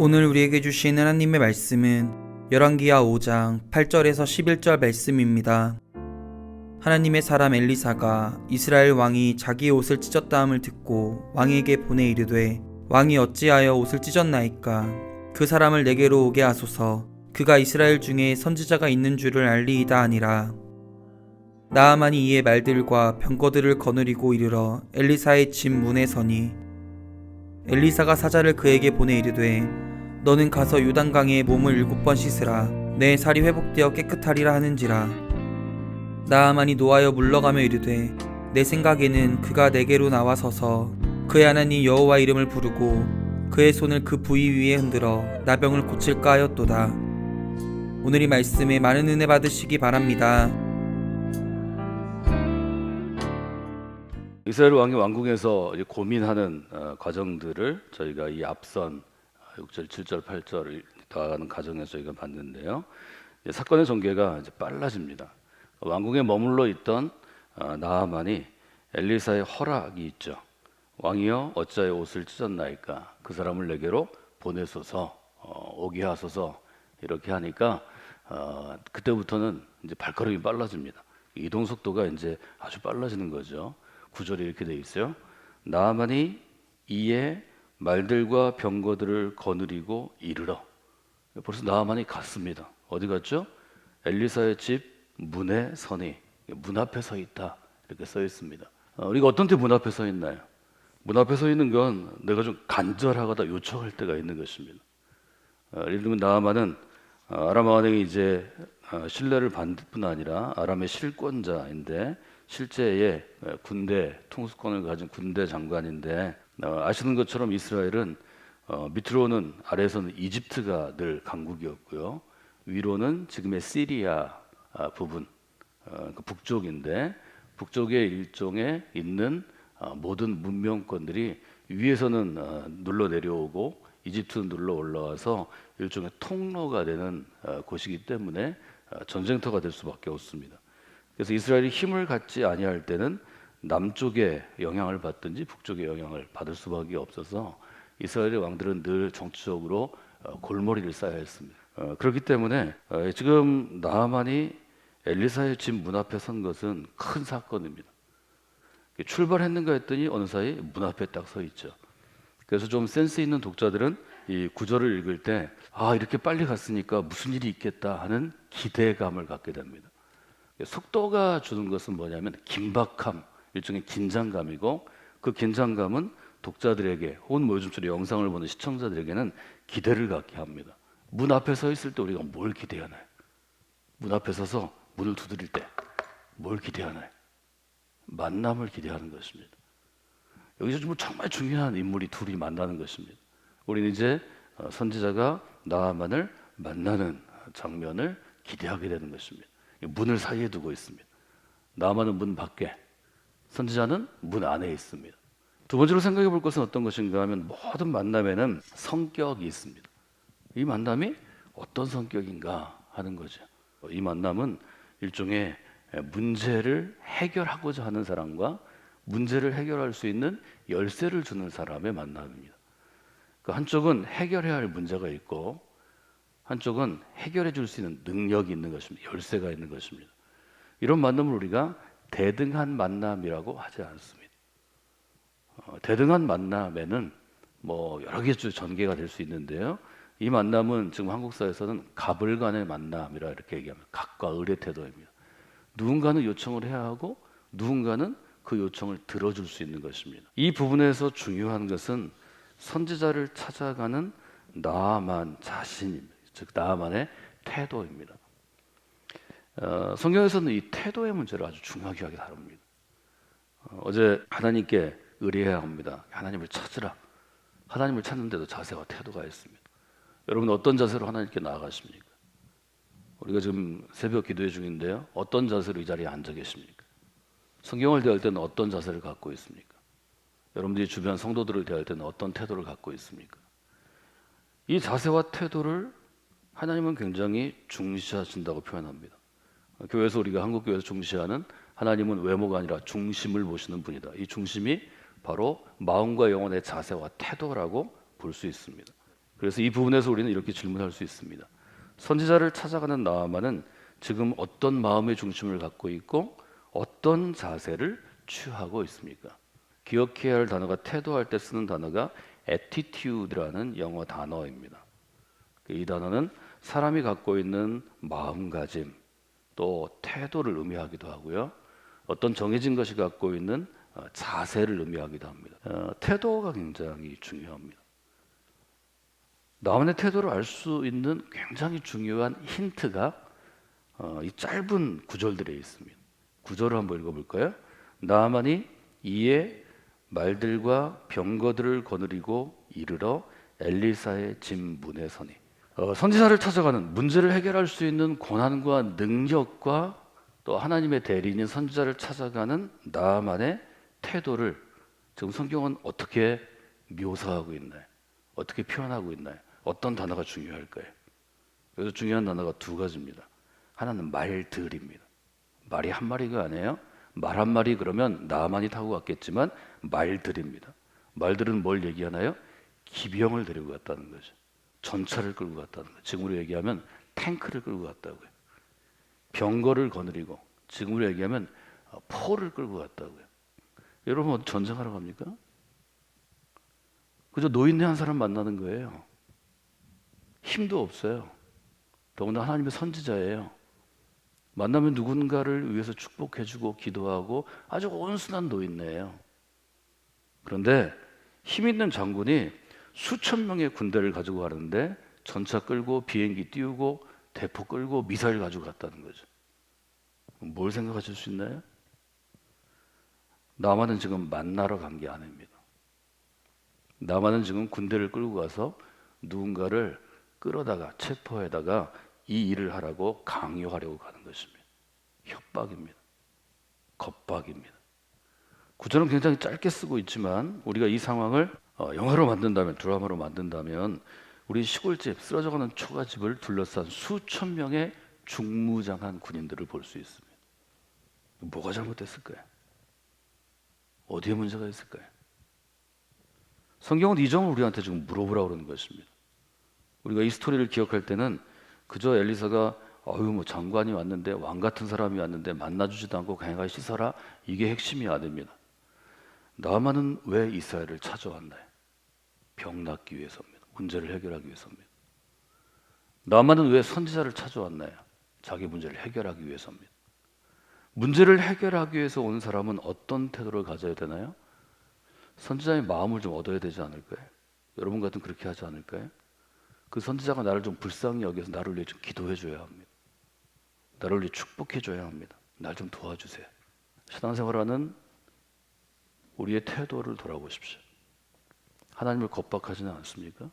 오늘 우리에게 주신 하나님의 말씀은 열왕기하 5장 8절에서 11절 말씀입니다. 하나님의 사람 엘리사가 이스라엘 왕이 자기의 옷을 찢었다함을 듣고 왕에게 보내 이르되, 왕이 어찌하여 옷을 찢었나이까? 그 사람을 내게로 오게 하소서. 그가 이스라엘 중에 선지자가 있는 줄을 알리이다 하니라. 나아만이 이에 말들과 병거들을 거느리고 이르러 엘리사의 집 문에 서니, 엘리사가 사자를 그에게 보내 이르되, 너는 가서 요단강에 몸을 7번 씻으라. 내 살이 회복되어 깨끗하리라 하는지라. 나아만이 노하여 물러가며 이르되, 내 생각에는 그가 내게로 나와서서 그의 하나님 여호와 이름을 부르고 그의 손을 그 부위 위에 흔들어 나병을 고칠까 하였도다. 오늘 이 말씀에 많은 은혜 받으시기 바랍니다. 이스라엘 왕이 왕궁에서 고민하는 과정들을 저희가 이 앞선 6절, 7절, 8절을 나아가는 과정에서 저희가 봤는데요. 사건의 전개가 이제 빨라집니다. 왕궁에 머물러 있던 나아만이 엘리사의 허락이 있죠. 왕이여 어찌하여 옷을 찢었나이까? 그 사람을 내게로 보내소서, 오게 하소서. 이렇게 하니까 그때부터는 이제 발걸음이 빨라집니다. 이동 속도가 이제 아주 빨라지는 거죠. 구절이 이렇게 돼 있어요. 나아만이 이에 말들과 병거들을 거느리고 이르러. 벌써 나아만이 갔습니다. 어디 갔죠? 엘리사의 집 문에 서니, 문 앞에 서 있다, 이렇게 써 있습니다. 우리가 어떤 때 문 앞에 서 있나요? 문 앞에 서 있는 건 내가 좀 간절하거나 요청할 때가 있는 것입니다. 예를 들면 나아만은 아람 왕에게 이제 신뢰를 받을 뿐 아니라 아람의 실권자인데, 실제의 군대 통수권을 가진 군대 장관인데, 아시는 것처럼 이스라엘은 밑으로는, 아래에서는 이집트가 늘 강국이었고요, 위로는 지금의 시리아 부분, 그 북쪽인데, 북쪽의 일종에 있는 모든 문명권들이 위에서는 눌러 내려오고 이집트는 눌러 올라와서 일종의 통로가 되는 곳이기 때문에 전쟁터가 될 수밖에 없습니다. 그래서 이스라엘이 힘을 갖지 아니할 때는 남쪽의 영향을 받든지 북쪽의 영향을 받을 수밖에 없어서 이스라엘의 왕들은 늘 정치적으로 골머리를 쌓아야 했습니다. 그렇기 때문에 지금 나아만이 엘리사의 집 문 앞에 선 것은 큰 사건입니다. 출발했는가 했더니 어느 사이 문 앞에 딱 서 있죠. 그래서 좀 센스 있는 독자들은 이 구절을 읽을 때, 이렇게 빨리 갔으니까 무슨 일이 있겠다 하는 기대감을 갖게 됩니다. 속도가 주는 것은 뭐냐면 긴박함, 일종의 긴장감이고, 그 긴장감은 독자들에게 혹은 요즘처럼 영상을 보는 시청자들에게는 기대를 갖게 합니다. 문 앞에 서 있을 때 우리가 뭘 기대하나요? 문 앞에 서서 문을 두드릴 때 뭘 기대하나요? 만남을 기대하는 것입니다. 여기서 정말 중요한 인물이 둘이 만나는 것입니다. 우리는 이제 선지자가 나아만을 만나는 장면을 기대하게 되는 것입니다. 문을 사이에 두고 있습니다. 나아만은 문 밖에, 선지자는 문 안에 있습니다. 두 번째로 생각해 볼 것은 어떤 것인가 하면, 모든 만남에는 성격이 있습니다. 이 만남이 어떤 성격인가 하는 거죠. 이 만남은 일종의 문제를 해결하고자 하는 사람과 문제를 해결할 수 있는 열쇠를 주는 사람의 만남입니다. 그 한쪽은 해결해야 할 문제가 있고, 한쪽은 해결해 줄 수 있는 능력이 있는 것입니다. 열쇠가 있는 것입니다. 이런 만남을 우리가 대등한 만남이라고 하지 않습니다. 대등한 만남에는 여러 개의 전개가 될 수 있는데요. 이 만남은 지금 한국 사회에서는 갑을 간의 만남이라 이렇게 얘기합니다. 갑과 을의 태도입니다. 누군가는 요청을 해야 하고 누군가는 그 요청을 들어줄 수 있는 것입니다. 이 부분에서 중요한 것은 선지자를 찾아가는 나아만 자신입니다. 즉 나아만의 태도입니다. 성경에서는 이 태도의 문제를 아주 중요하게 다룹니다. 어제 하나님께 의뢰해야 합니다. 하나님을 찾으라. 하나님을 찾는데도 자세와 태도가 있습니다. 여러분 어떤 자세로 하나님께 나아가십니까? 우리가 지금 새벽 기도회 중인데요, 어떤 자세로 이 자리에 앉아 계십니까? 성경을 대할 때는 어떤 자세를 갖고 있습니까? 여러분들이 주변 성도들을 대할 때는 어떤 태도를 갖고 있습니까? 이 자세와 태도를 하나님은 굉장히 중시하신다고 표현합니다. 교회에서, 우리가 한국교회에서 중시하는 하나님은 외모가 아니라 중심을 보시는 분이다. 이 중심이 바로 마음과 영혼의 자세와 태도라고 볼 수 있습니다. 그래서 이 부분에서 우리는 이렇게 질문할 수 있습니다. 선지자를 찾아가는 나아만은 지금 어떤 마음의 중심을 갖고 있고 어떤 자세를 취하고 있습니까? 기억해야 할 단어가, 태도할 때 쓰는 단어가 attitude라는 영어 단어입니다. 이 단어는 사람이 갖고 있는 마음가짐, 또 태도를 의미하기도 하고요. 어떤 정해진 것이 갖고 있는 자세를 의미하기도 합니다. 태도가 굉장히 중요합니다. 나만의 태도를 알 수 있는 굉장히 중요한 힌트가 이 짧은 구절들에 있습니다. 구절을 한번 읽어볼까요? 나만이 이에 말들과 병거들을 거느리고 이르러 엘리사의 집 문에 서니. 선지자를 찾아가는, 문제를 해결할 수 있는 권한과 능력과 또 하나님의 대리인인 선지자를 찾아가는 나만의 태도를 지금 성경은 어떻게 묘사하고 있나요? 어떻게 표현하고 있나요? 어떤 단어가 중요할까요? 그래서 중요한 단어가 두 가지입니다. 하나는 말들입니다. 말이 한 마리가 아니에요. 말 한 마리 그러면 나만이 타고 갔겠지만 말들입니다. 말들은 뭘 얘기하나요? 기병을 데리고 갔다는 거죠. 전차를 끌고 갔다는 거죠. 지금으로 얘기하면 탱크를 끌고 갔다고요. 병거를 거느리고, 지금으로 얘기하면 포를 끌고 갔다고요. 여러분 어디 전쟁하러 갑니까? 그저 노인네 한 사람 만나는 거예요. 힘도 없어요. 더군다나 하나님의 선지자예요. 만나면 누군가를 위해서 축복해주고 기도하고 아주 온순한 노인네예요. 그런데 힘 있는 장군이 수천 명의 군대를 가지고 가는데 전차 끌고 비행기 띄우고 대포 끌고 미사일 가지고 갔다는 거죠. 뭘 생각하실 수 있나요? 나만은 지금 만나러 간 게 아닙니다. 나만은 지금 군대를 끌고 가서 누군가를 끌어다가 체포해다가 이 일을 하라고 강요하려고 가는 것입니다. 협박입니다. 겁박입니다. 구절은 굉장히 짧게 쓰고 있지만 우리가 이 상황을 영화로 만든다면, 드라마로 만든다면 우리 시골집, 쓰러져가는 초가집을 둘러싼 수천 명의 중무장한 군인들을 볼 수 있습니다. 뭐가 잘못됐을까요? 어디에 문제가 있을까요? 성경은 이 점을 우리한테 지금 물어보라고 그러는 것입니다. 우리가 이 스토리를 기억할 때는 그저 엘리사가 뭐 장관이 왔는데, 왕 같은 사람이 왔는데 만나주지도 않고 그냥 가 씻어라, 이게 핵심이 아닙니다. 나만은 왜 이스라엘을 찾아왔나요? 병 낫기 위해서입니다. 문제를 해결하기 위해서입니다. 나만은 왜 선지자를 찾아왔나요? 자기 문제를 해결하기 위해서입니다. 문제를 해결하기 위해서 온 사람은 어떤 태도를 가져야 되나요? 선지자의 마음을 좀 얻어야 되지 않을까요? 여러분 같은 그렇게 하지 않을까요? 그 선지자가 나를 좀 불쌍히 여겨서 나를 위해 좀 기도해 줘야 합니다. 나를 위해 축복해 줘야 합니다. 날 좀 도와주세요. 신앙생활하는 우리의 태도를 돌아보십시오. 하나님을 겁박하지는 않습니까?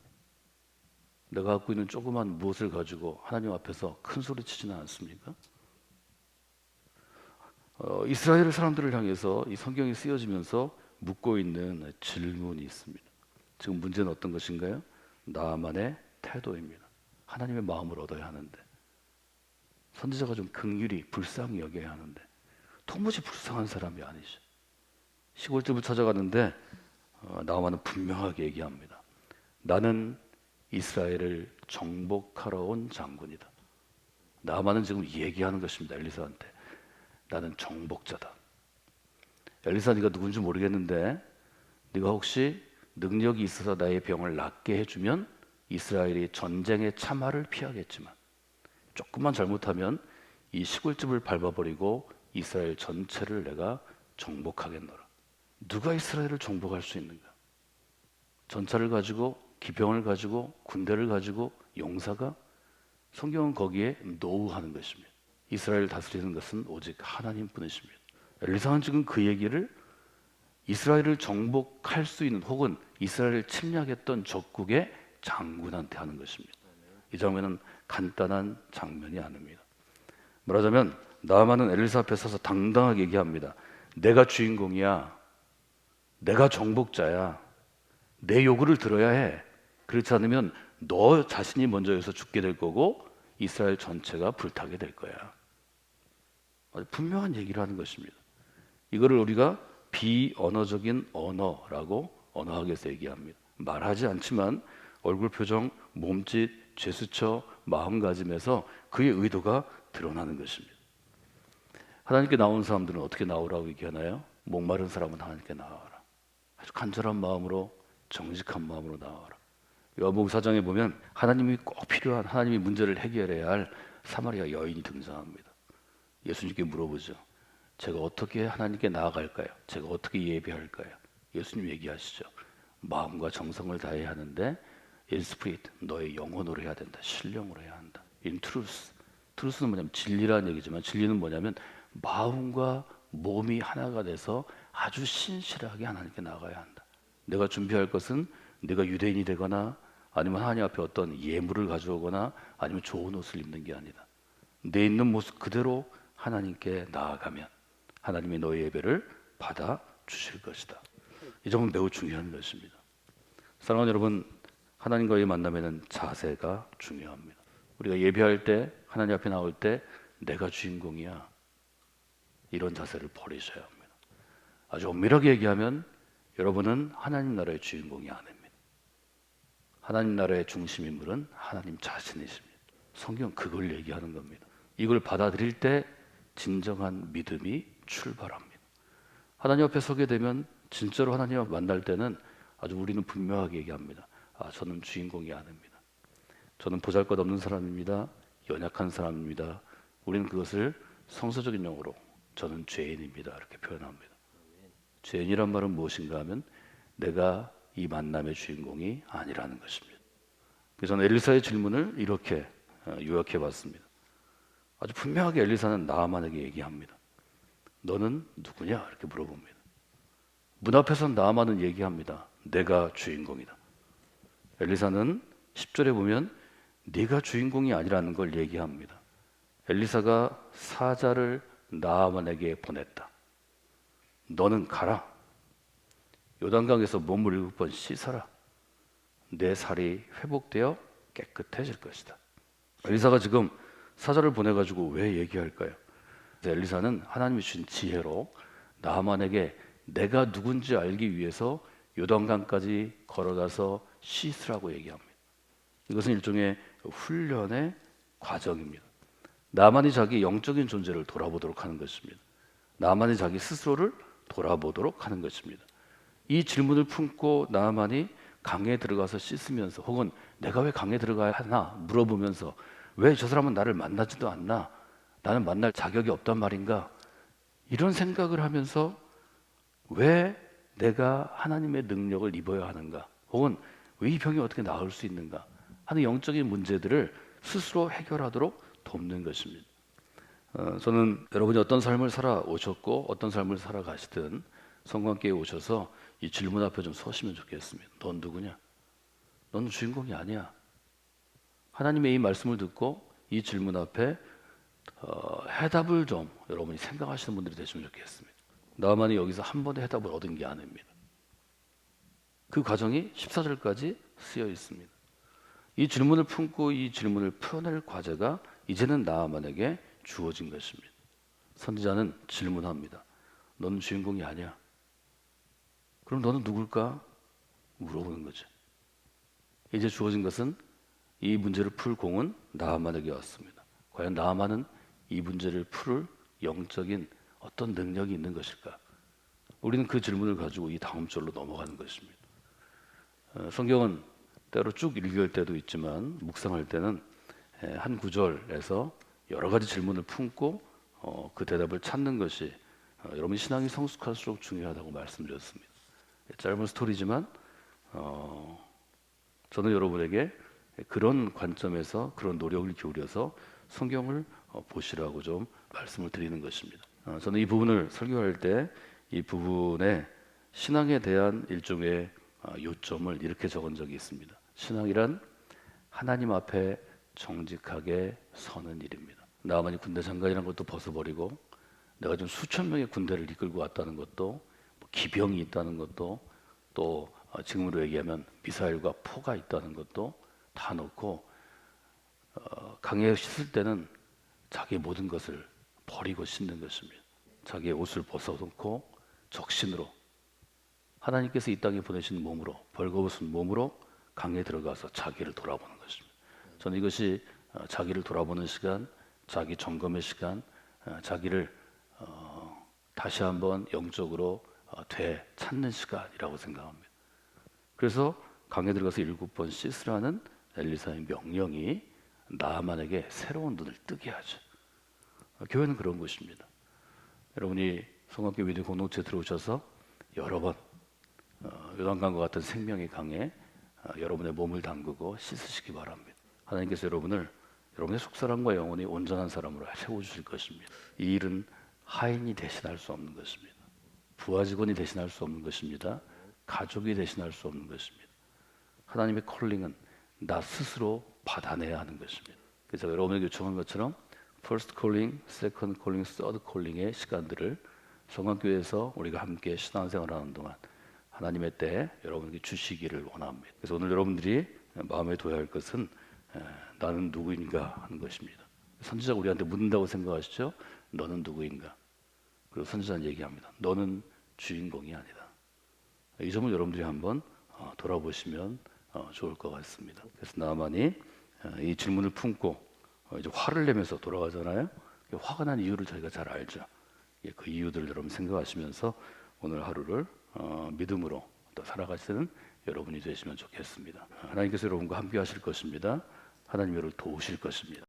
내가 갖고 있는 조그만 무엇을 가지고 하나님 앞에서 큰 소리 치지는 않습니까? 이스라엘 사람들을 향해서 이 성경이 쓰여지면서 묻고 있는 질문이 있습니다. 지금 문제는 어떤 것인가요? 나만의 태도입니다. 하나님의 마음을 얻어야 하는데, 선지자가 좀 긍휼히 불쌍히 여겨야 하는데 도무지 불쌍한 사람이 아니죠. 시골집을 찾아가는데 나아만은 분명하게 얘기합니다. 나는 이스라엘을 정복하러 온 장군이다. 나아만은 지금 얘기하는 것입니다. 엘리사한테. 나는 정복자다. 엘리사, 네가 누군지 모르겠는데 네가 혹시 능력이 있어서 나의 병을 낫게 해주면 이스라엘이 전쟁의 참화를 피하겠지만 조금만 잘못하면 이 시골집을 밟아버리고 이스라엘 전체를 내가 정복하겠노라. 누가 이스라엘을 정복할 수 있는가? 전차를 가지고, 기병을 가지고, 군대를 가지고, 용사가? 성경은 거기에 노우하는 것입니다. 이스라엘을 다스리는 것은 오직 하나님뿐이십니다. 엘리사는 지금 그 얘기를 이스라엘을 정복할 수 있는, 혹은 이스라엘을 침략했던 적국의 장군한테 하는 것입니다. 이 장면은 간단한 장면이 아닙니다. 말하자면 나아만은 엘리사 앞에 서서 당당하게 얘기합니다. 내가 주인공이야. 내가 정복자야. 내 요구를 들어야 해. 그렇지 않으면 너 자신이 먼저 여기서 죽게 될 거고 이스라엘 전체가 불타게 될 거야. 아주 분명한 얘기를 하는 것입니다. 이거를 우리가 비언어적인 언어라고 언어학에서 얘기합니다. 말하지 않지만 얼굴 표정, 몸짓, 제스처, 마음가짐에서 그의 의도가 드러나는 것입니다. 하나님께 나온 사람들은 어떻게 나오라고 얘기하나요? 목마른 사람은 하나님께 나와라. 아주 간절한 마음으로, 정직한 마음으로 나와라. 요한복음 4장에 보면 하나님이 꼭 필요한, 하나님이 문제를 해결해야 할 사마리아 여인이 등장합니다. 예수님께 물어보죠. 제가 어떻게 하나님께 나아갈까요? 제가 어떻게 예배할까요? 예수님 얘기하시죠. 마음과 정성을 다해야 하는데 in spirit, 너의 영혼으로 해야 된다. 신령으로 해야 한다. in truth. truth는 뭐냐면 진리라는 얘기지만 진리는 뭐냐면 마음과 몸이 하나가 돼서 아주 신실하게 하나님께 나아가야 한다. 내가 준비할 것은 내가 유대인이 되거나 아니면 하나님 앞에 어떤 예물을 가져오거나 아니면 좋은 옷을 입는 게 아니다. 내 있는 모습 그대로 하나님께 나아가면 하나님이 너의 예배를 받아 주실 것이다. 이 점은 매우 중요한 것입니다. 사랑하는 여러분, 하나님과의 만남에는 자세가 중요합니다. 우리가 예배할 때, 하나님 앞에 나올 때 내가 주인공이야. 이런 자세를 버리셔야 합니다. 아주 엄밀하게 얘기하면 여러분은 하나님 나라의 주인공이 아닙니다. 하나님 나라의 중심 인물은 하나님 자신이십니다. 성경은 그걸 얘기하는 겁니다. 이걸 받아들일 때 진정한 믿음이 출발합니다. 하나님 앞에 서게 되면 진짜로 하나님과 만날 때는 아주 우리는 분명하게 얘기합니다. 저는 주인공이 아닙니다. 저는 보잘것없는 사람입니다. 연약한 사람입니다. 우리는 그것을 성서적인 용어로 저는 죄인입니다. 이렇게 표현합니다. 죄인이란 말은 무엇인가 하면 내가 이 만남의 주인공이 아니라는 것입니다. 그래서 저는 엘리사의 질문을 이렇게 요약해 봤습니다. 아주 분명하게 엘리사는 나아만에게 얘기합니다. 너는 누구냐? 이렇게 물어봅니다. 문 앞에서 나아만은 얘기합니다. 내가 주인공이다. 엘리사는 10절에 보면 네가 주인공이 아니라는 걸 얘기합니다. 엘리사가 사자를 나아만에게 보냈다. 너는 가라. 요단강에서 몸을 7번 씻어라. 내 살이 회복되어 깨끗해질 것이다. 엘리사가 지금 사자를 보내가지고 왜 얘기할까요? 엘리사는 하나님이 주신 지혜로 나아만에게 내가 누군지 알기 위해서 요단강까지 걸어가서 씻으라고 얘기합니다. 이것은 일종의 훈련의 과정입니다. 나만이 자기 영적인 존재를 돌아보도록 하는 것입니다. 나만이 자기 스스로를 돌아보도록 하는 것입니다. 이 질문을 품고 나만이 강에 들어가서 씻으면서 혹은 내가 왜 강에 들어가야 하나 물어보면서 왜 저 사람은 나를 만나지도 않나? 나는 만날 자격이 없단 말인가? 이런 생각을 하면서 왜 내가 하나님의 능력을 입어야 하는가? 혹은 왜 이 병이 어떻게 나을 수 있는가? 하는 영적인 문제들을 스스로 해결하도록 돕는 것입니다. 저는 여러분이 어떤 삶을 살아오셨고 어떤 삶을 살아가시든 성관계에 오셔서 이 질문 앞에 좀 서시면 좋겠습니다. 넌 누구냐? 너는 주인공이 아니야. 하나님의 이 말씀을 듣고 이 질문 앞에 해답을 좀 여러분이 생각하시는 분들이 되시면 좋겠습니다. 나만이 여기서 한 번에 해답을 얻은 게 아닙니다. 그 과정이 14절까지 쓰여 있습니다. 이 질문을 품고 이 질문을 풀어낼 과제가 이제는 나만에게 주어진 것입니다. 선지자는 질문합니다. 너는 주인공이 아니야. 그럼 너는 누굴까? 물어보는 거죠. 이제 주어진 것은 이 문제를 풀 공은 나아만에게 왔습니다. 과연 나아만은 이 문제를 풀을 영적인 어떤 능력이 있는 것일까? 우리는 그 질문을 가지고 이 다음 절로 넘어가는 것입니다. 성경은 때로 쭉 읽을 때도 있지만 묵상할 때는 한 구절에서 여러 가지 질문을 품고 그 대답을 찾는 것이 여러분이 신앙이 성숙할수록 중요하다고 말씀드렸습니다. 짧은 스토리지만 저는 여러분에게 그런 관점에서 그런 노력을 기울여서 성경을 보시라고 좀 말씀을 드리는 것입니다. 저는 이 부분을 설교할 때 이 부분에 신앙에 대한 일종의 요점을 이렇게 적은 적이 있습니다. 신앙이란 하나님 앞에 정직하게 서는 일입니다. 나만이 군대 장관이라는 것도 벗어버리고 내가 좀 수천 명의 군대를 이끌고 왔다는 것도 기병이 있다는 것도 또 지금으로 얘기하면 미사일과 포가 있다는 것도 다 놓고 강에 씻을 때는 자기의 모든 것을 버리고 씻는 것입니다. 자기의 옷을 벗어놓고 적신으로 하나님께서 이 땅에 보내신 몸으로 벌거벗은 몸으로 강에 들어가서 자기를 돌아보는 것입니다. 저는 이것이 자기를 돌아보는 시간, 자기 점검의 시간, 자기를 다시 한번 영적으로 되찾는 시간이라고 생각합니다. 그래서 강에 들어가서 7번 씻으라는 엘리사의 명령이 나아만에게 새로운 눈을 뜨게 하죠. 교회는 그런 곳입니다. 여러분이 성악교 위대 공동체에 들어오셔서 여러 번 요단강과 같은 생명의 강에 여러분의 몸을 담그고 씻으시기 바랍니다. 하나님께서 여러분의 속사람과 영혼이 온전한 사람으로 세워주실 것입니다. 이 일은 하인이 대신할 수 없는 것입니다. 부하 직원이 대신할 수 없는 것입니다. 가족이 대신할 수 없는 것입니다. 하나님의 콜링은 나 스스로 받아내야 하는 것입니다. 그래서 여러분에게 요청한 것처럼 first calling, second calling, third calling의 시간들을 성강교회에서 우리가 함께 신앙생활하는 동안 하나님의 때에 여러분에게 주시기를 원합니다. 그래서 오늘 여러분들이 마음에 둬야 할 것은 나는 누구인가 하는 것입니다. 선지자가 우리한테 묻는다고 생각하시죠? 너는 누구인가? 그리고 선지자는 얘기합니다. 너는 주인공이 아니다. 이 점을 여러분들이 한번 돌아보시면 좋을 것 같습니다. 그래서 나만이 이 질문을 품고 이제 화를 내면서 돌아가잖아요. 화가 난 이유를 저희가 잘 알죠. 그 이유들을 여러분 생각하시면서 오늘 하루를 믿음으로 또 살아가시는 여러분이 되시면 좋겠습니다. 하나님께서 여러분과 함께 하실 것입니다. 하나님 여러분을 도우실 것입니다.